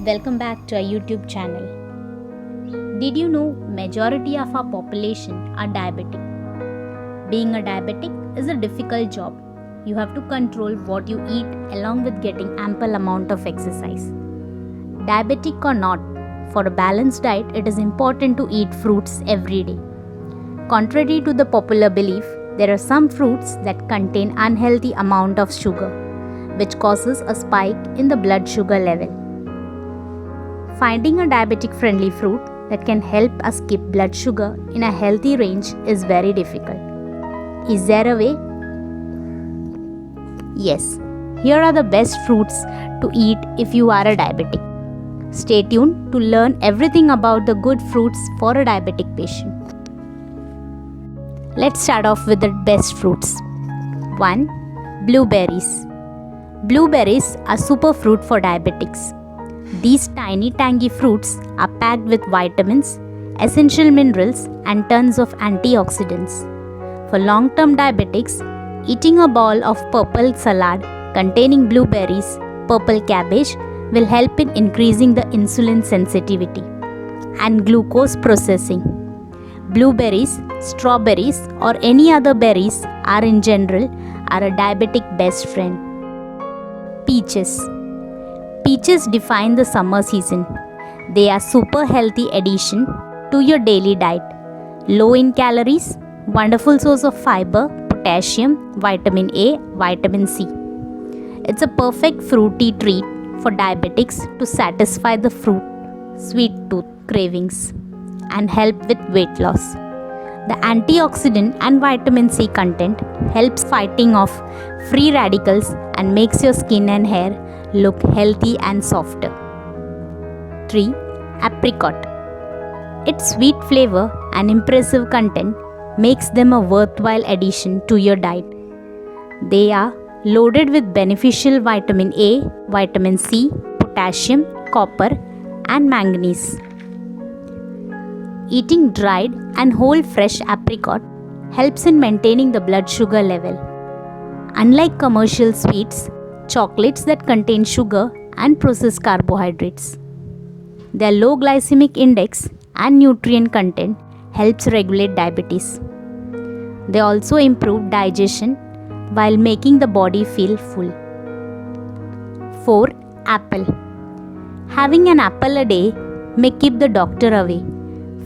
Welcome back to our YouTube channel. Did you know majority of our population are diabetic? Being a diabetic is a difficult job. You have to control what you eat along with getting ample amount of exercise. Diabetic or not, for a balanced diet it is important to eat fruits every day. Contrary to the popular belief, there are some fruits that contain unhealthy amount of sugar, which causes a spike in the blood sugar level. Finding a diabetic friendly fruit that can help us keep blood sugar in a healthy range is very difficult. Is there a way? Yes, here are the best fruits to eat if you are a diabetic. Stay tuned to learn everything about the good fruits for a diabetic patient. Let's start off with the best fruits. 1. Blueberries. Blueberries are superfood for diabetics. These tiny tangy fruits are packed with vitamins, essential minerals and tons of antioxidants. For long-term diabetics, eating a bowl of purple salad containing blueberries, purple cabbage will help in increasing the insulin sensitivity and glucose processing. Blueberries, strawberries or any other berries are in general a diabetic best friend. Peaches. Peaches define the summer season. They are super healthy addition to your daily diet. Low in calories, wonderful source of fiber, potassium, vitamin A, vitamin C. It's a perfect fruity treat for diabetics to satisfy the sweet tooth cravings and help with weight loss. The antioxidant and vitamin C content helps fighting off free radicals and makes your skin and hair look healthy and softer. 3. Apricot. Its sweet flavor and impressive content makes them a worthwhile addition to your diet. They are loaded with beneficial vitamin A, vitamin C, potassium, copper and manganese. Eating dried and whole fresh apricot helps in maintaining the blood sugar level. Unlike commercial sweets, chocolates that contain sugar and processed carbohydrates, their low glycemic index and nutrient content helps regulate diabetes. They also improve digestion while making the body feel full. 4. Apple. Having an apple a day may keep the doctor away.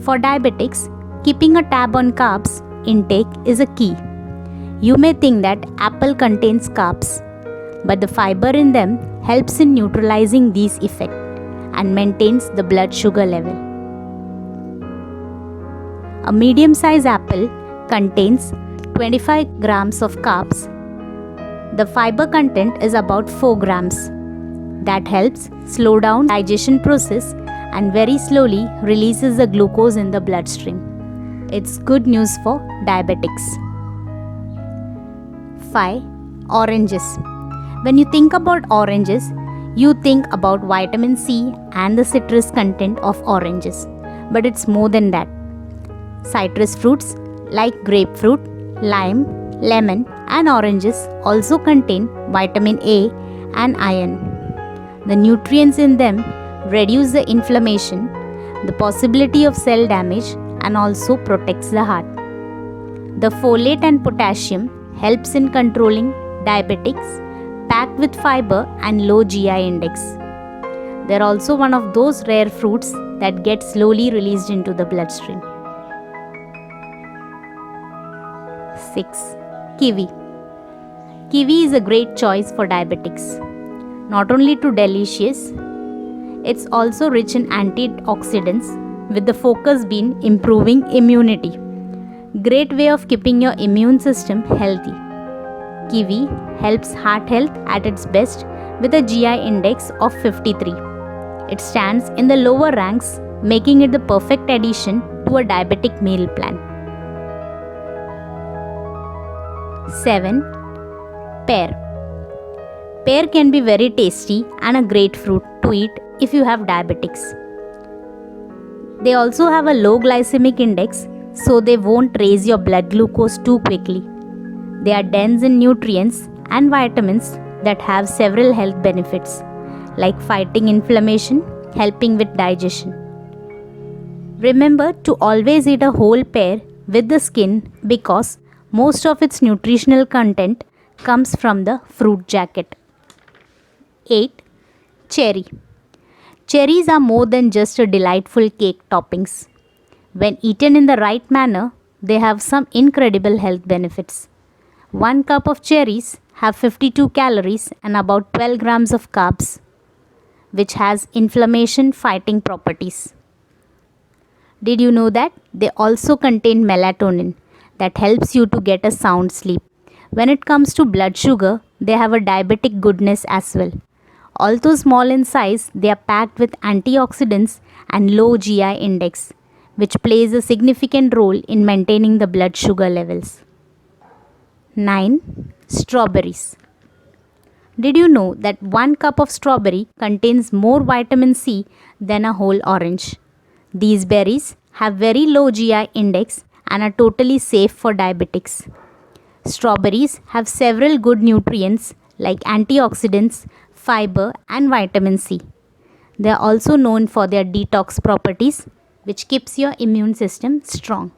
For diabetics, keeping a tab on carbs intake is a key. You may think that apple contains carbs, but the fiber in them helps in neutralizing these effects and maintains the blood sugar level. A medium-sized apple contains 25 grams of carbs. The fiber content is about 4 grams. That helps slow down digestion process and very slowly releases the glucose in the bloodstream. It's good news for diabetics. 5. Oranges. When you think about oranges, you think about vitamin C and the citrus content of oranges. But it's more than that. Citrus fruits like grapefruit, lime, lemon and oranges also contain vitamin A and iron. The nutrients in them reduce the inflammation, the possibility of cell damage and also protects the heart. The folate and potassium helps in controlling diabetics, packed with fiber and low GI index. They are also one of those rare fruits that get slowly released into the bloodstream. 6. Kiwi. Kiwi is a great choice for diabetics. Not only too delicious, it's also rich in antioxidants with the focus being improving immunity. Great way of keeping your immune system healthy. Kiwi helps heart health at its best with a GI index of 53. It stands in the lower ranks, making it the perfect addition to a diabetic meal plan. 7. Pear. Pear can be very tasty and a great fruit to eat if you have diabetics. They also have a low glycemic index, so they won't raise your blood glucose too quickly. They are dense in nutrients and vitamins that have several health benefits like fighting inflammation, helping with digestion. Remember to always eat a whole pear with the skin because most of its nutritional content comes from the fruit jacket. 8. Cherry. Cherries are more than just a delightful cake toppings. When eaten in the right manner, they have some incredible health benefits. 1 cup of cherries have 52 calories and about 12 grams of carbs, which has inflammation fighting properties. Did you know that they also contain melatonin that helps you to get a sound sleep? When it comes to blood sugar, they have a diabetic goodness as well. Although small in size, they are packed with antioxidants and low GI index, which plays a significant role in maintaining the blood sugar levels. 9. Strawberries. Did you know that 1 cup of strawberry contains more vitamin C than a whole orange? These berries have very low GI index and are totally safe for diabetics. Strawberries have several good nutrients like antioxidants, fiber, and vitamin C. They are also known for their detox properties, which keeps your immune system strong.